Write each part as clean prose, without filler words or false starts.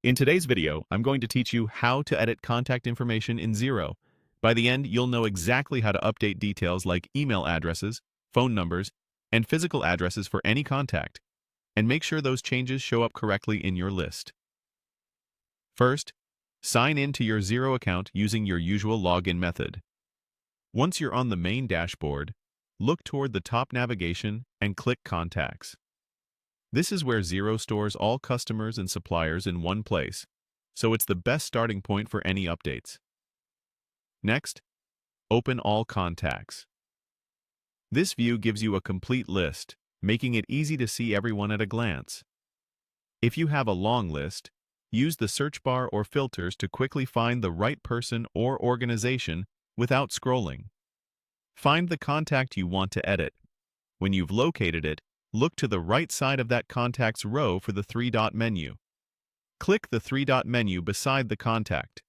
In today's video, I'm going to teach you how to edit contact information in Xero. By the end, you'll know exactly how to update details like email addresses, phone numbers, and physical addresses for any contact, and make sure those changes show up correctly in your list. First, sign in to your Xero account using your usual login method. Once you're on the main dashboard, look toward the top navigation and click Contacts. This is where Xero stores all customers and suppliers in one place, so it's the best starting point for any updates. Next, open All Contacts. This view gives you a complete list, making it easy to see everyone at a glance. If you have a long list, use the search bar or filters to quickly find the right person or organization without scrolling. Find the contact you want to edit. When you've located it, look to the right side of that contact's row for the three-dot menu. Click the three-dot menu beside the contact.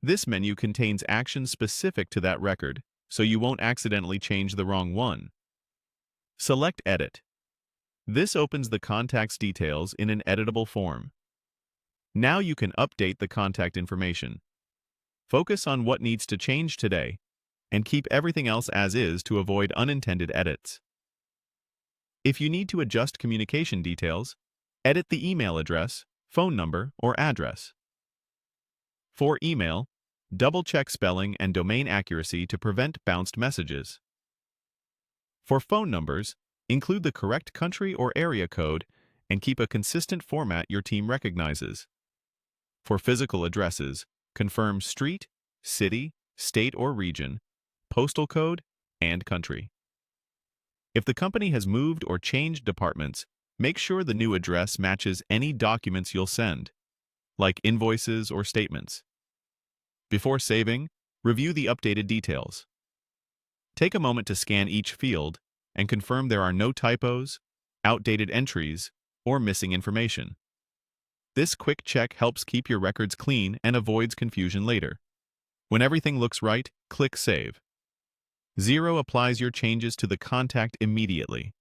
This menu contains actions specific to that record, so you won't accidentally change the wrong one. Select Edit. This opens the contact's details in an editable form. Now you can update the contact information. Focus on what needs to change today, and keep everything else as is to avoid unintended edits. If you need to adjust communication details, edit the email address, phone number, or address. For email, double-check spelling and domain accuracy to prevent bounced messages. For phone numbers, include the correct country or area code and keep a consistent format your team recognizes. For physical addresses, confirm street, city, state or region, postal code, and country. If the company has moved or changed departments, make sure the new address matches any documents you'll send, like invoices or statements. Before saving, review the updated details. Take a moment to scan each field and confirm there are no typos, outdated entries, or missing information. This quick check helps keep your records clean and avoids confusion later. When everything looks right, click Save. Xero applies your changes to the contact immediately.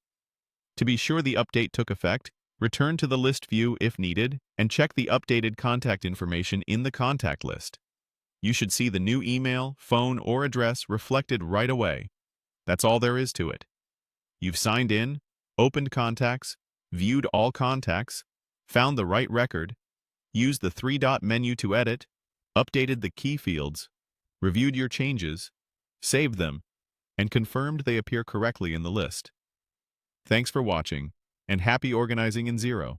To be sure the update took effect, return to the list view if needed and check the updated contact information in the contact list. You should see the new email, phone, or address reflected right away. That's all there is to it. You've signed in, opened contacts, viewed all contacts, found the right record, used the three-dot menu to edit, updated the key fields, reviewed your changes, saved them, and confirmed they appear correctly in the list. Thanks for watching, and happy organizing in Xero.